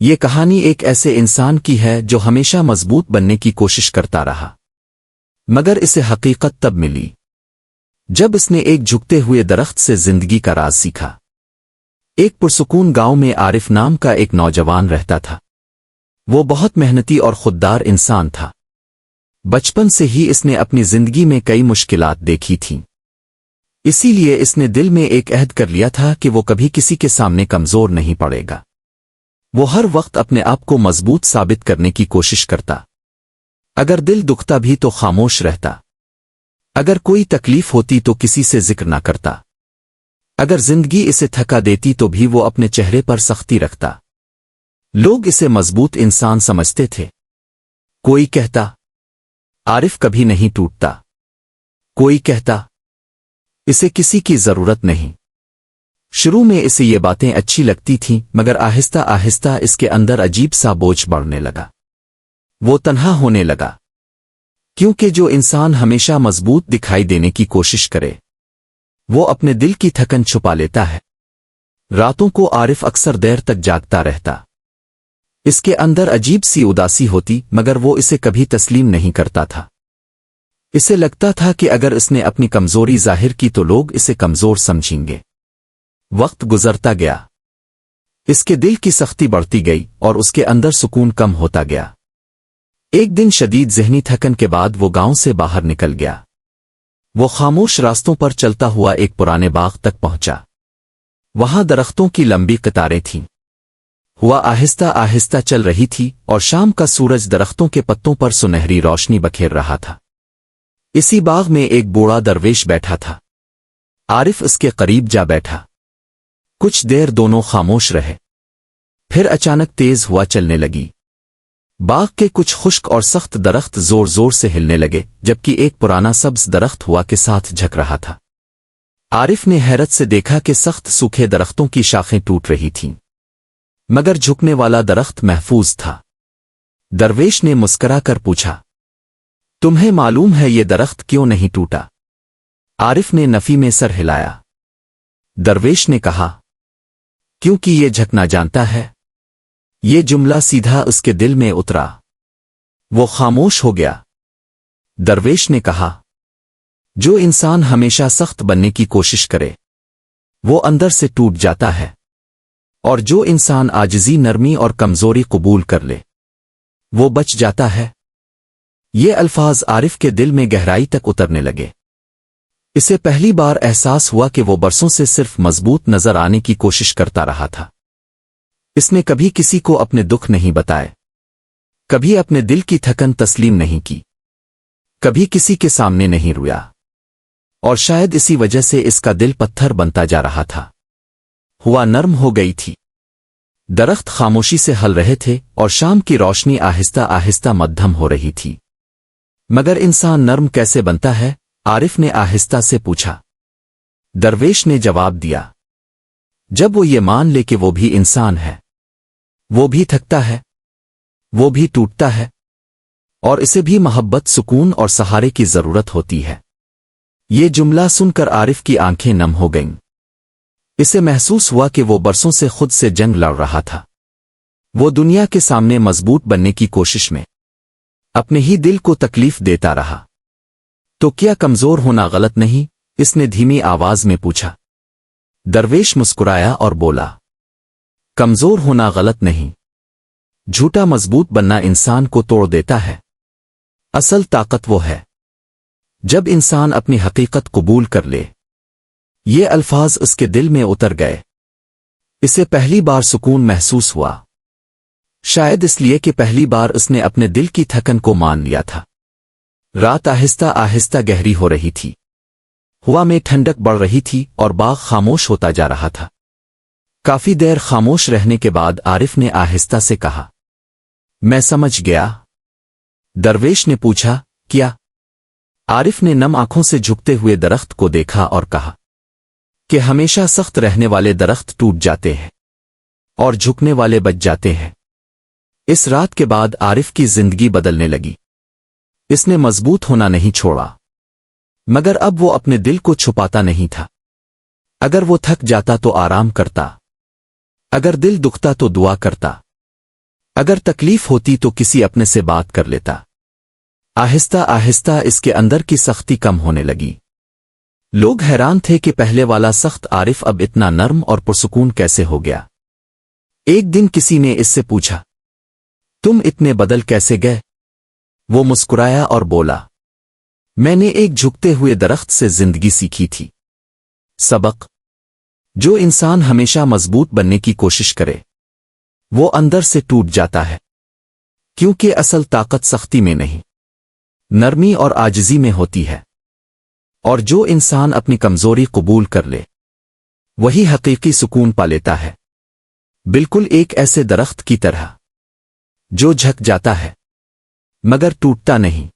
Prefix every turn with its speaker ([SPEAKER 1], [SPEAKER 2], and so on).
[SPEAKER 1] یہ کہانی ایک ایسے انسان کی ہے جو ہمیشہ مضبوط بننے کی کوشش کرتا رہا، مگر اسے حقیقت تب ملی جب اس نے ایک جھکتے ہوئے درخت سے زندگی کا راز سیکھا۔ ایک پرسکون گاؤں میں عارف نام کا ایک نوجوان رہتا تھا۔ وہ بہت محنتی اور خوددار انسان تھا۔ بچپن سے ہی اس نے اپنی زندگی میں کئی مشکلات دیکھی تھیں، اسی لیے اس نے دل میں ایک عہد کر لیا تھا کہ وہ کبھی کسی کے سامنے کمزور نہیں پڑے گا۔ وہ ہر وقت اپنے آپ کو مضبوط ثابت کرنے کی کوشش کرتا۔ اگر دل دکھتا بھی تو خاموش رہتا، اگر کوئی تکلیف ہوتی تو کسی سے ذکر نہ کرتا، اگر زندگی اسے تھکا دیتی تو بھی وہ اپنے چہرے پر سختی رکھتا۔ لوگ اسے مضبوط انسان سمجھتے تھے۔ کوئی کہتا عارف کبھی نہیں ٹوٹتا، کوئی کہتا اسے کسی کی ضرورت نہیں۔ شروع میں اسے یہ باتیں اچھی لگتی تھیں، مگر آہستہ آہستہ اس کے اندر عجیب سا بوجھ بڑھنے لگا۔ وہ تنہا ہونے لگا، کیونکہ جو انسان ہمیشہ مضبوط دکھائی دینے کی کوشش کرے وہ اپنے دل کی تھکن چھپا لیتا ہے۔ راتوں کو عارف اکثر دیر تک جاگتا رہتا۔ اس کے اندر عجیب سی اداسی ہوتی، مگر وہ اسے کبھی تسلیم نہیں کرتا تھا۔ اسے لگتا تھا کہ اگر اس نے اپنی کمزوری ظاہر کی تو لوگ اسے کمزور سمجھیں گے۔ وقت گزرتا گیا، اس کے دل کی سختی بڑھتی گئی اور اس کے اندر سکون کم ہوتا گیا۔ ایک دن شدید ذہنی تھکن کے بعد وہ گاؤں سے باہر نکل گیا۔ وہ خاموش راستوں پر چلتا ہوا ایک پرانے باغ تک پہنچا۔ وہاں درختوں کی لمبی قطاریں تھیں۔ ہوا آہستہ آہستہ چل رہی تھی اور شام کا سورج درختوں کے پتوں پر سنہری روشنی بکھیر رہا تھا۔ اسی باغ میں ایک بوڑھا درویش بیٹھا تھا۔ عارف اس کے قریب جا بیٹھا۔ کچھ دیر دونوں خاموش رہے، پھر اچانک تیز ہوا چلنے لگی۔ باغ کے کچھ خشک اور سخت درخت زور زور سے ہلنے لگے، جبکہ ایک پرانا سبز درخت ہوا کے ساتھ جھک رہا تھا۔ عارف نے حیرت سے دیکھا کہ سخت سوکھے درختوں کی شاخیں ٹوٹ رہی تھیں، مگر جھکنے والا درخت محفوظ تھا۔ درویش نے مسکرا کر پوچھا، تمہیں معلوم ہے یہ درخت کیوں نہیں ٹوٹا؟ عارف نے نفی میں سر ہلایا۔ درویش نے کہا، کیونکہ یہ جھکنا جانتا ہے۔ یہ جملہ سیدھا اس کے دل میں اترا۔ وہ خاموش ہو گیا۔ درویش نے کہا، جو انسان ہمیشہ سخت بننے کی کوشش کرے وہ اندر سے ٹوٹ جاتا ہے، اور جو انسان عاجزی، نرمی اور کمزوری قبول کر لے وہ بچ جاتا ہے۔ یہ الفاظ عارف کے دل میں گہرائی تک اترنے لگے۔ اسے پہلی بار احساس ہوا کہ وہ برسوں سے صرف مضبوط نظر آنے کی کوشش کرتا رہا تھا۔ اس نے کبھی کسی کو اپنے دکھ نہیں بتائے، کبھی اپنے دل کی تھکن تسلیم نہیں کی، کبھی کسی کے سامنے نہیں رویا، اور شاید اسی وجہ سے اس کا دل پتھر بنتا جا رہا تھا۔ ہوا نرم ہو گئی تھی، درخت خاموشی سے ہل رہے تھے اور شام کی روشنی آہستہ آہستہ مدھم ہو رہی تھی۔ مگر انسان نرم کیسے بنتا ہے؟ عارف نے آہستہ سے پوچھا۔ درویش نے جواب دیا، جب وہ یہ مان لے کہ وہ بھی انسان ہے، وہ بھی تھکتا ہے، وہ بھی ٹوٹتا ہے، اور اسے بھی محبت، سکون اور سہارے کی ضرورت ہوتی ہے۔ یہ جملہ سن کر عارف کی آنکھیں نم ہو گئیں۔ اسے محسوس ہوا کہ وہ برسوں سے خود سے جنگ لڑ رہا تھا۔ وہ دنیا کے سامنے مضبوط بننے کی کوشش میں اپنے ہی دل کو تکلیف دیتا رہا۔ تو کیا کمزور ہونا غلط نہیں؟ اس نے دھیمی آواز میں پوچھا۔ درویش مسکرایا اور بولا، کمزور ہونا غلط نہیں، جھوٹا مضبوط بننا انسان کو توڑ دیتا ہے۔ اصل طاقت وہ ہے جب انسان اپنی حقیقت قبول کر لے۔ یہ الفاظ اس کے دل میں اتر گئے۔ اسے پہلی بار سکون محسوس ہوا، شاید اس لیے کہ پہلی بار اس نے اپنے دل کی تھکن کو مان لیا تھا۔ رات آہستہ آہستہ گہری ہو رہی تھی، ہوا میں ٹھنڈک بڑھ رہی تھی اور باغ خاموش ہوتا جا رہا تھا۔ کافی دیر خاموش رہنے کے بعد عارف نے آہستہ سے کہا، میں سمجھ گیا۔ درویش نے پوچھا، کیا؟ عارف نے نم آنکھوں سے جھکتے ہوئے درخت کو دیکھا اور کہا کہ ہمیشہ سخت رہنے والے درخت ٹوٹ جاتے ہیں اور جھکنے والے بچ جاتے ہیں۔ اس رات کے بعد عارف کی زندگی بدلنے لگی۔ اس نے مضبوط ہونا نہیں چھوڑا، مگر اب وہ اپنے دل کو چھپاتا نہیں تھا۔ اگر وہ تھک جاتا تو آرام کرتا، اگر دل دکھتا تو دعا کرتا، اگر تکلیف ہوتی تو کسی اپنے سے بات کر لیتا۔ آہستہ آہستہ اس کے اندر کی سختی کم ہونے لگی۔ لوگ حیران تھے کہ پہلے والا سخت عارف اب اتنا نرم اور پرسکون کیسے ہو گیا۔ ایک دن کسی نے اس سے پوچھا، تم اتنے بدل کیسے گئے؟ وہ مسکرایا اور بولا، میں نے ایک جھکتے ہوئے درخت سے زندگی سیکھی تھی۔ سبق: جو انسان ہمیشہ مضبوط بننے کی کوشش کرے وہ اندر سے ٹوٹ جاتا ہے، کیونکہ اصل طاقت سختی میں نہیں، نرمی اور عاجزی میں ہوتی ہے۔ اور جو انسان اپنی کمزوری قبول کر لے وہی حقیقی سکون پا لیتا ہے، بالکل ایک ایسے درخت کی طرح جو جھک جاتا ہے مگر ٹوٹتا نہیں۔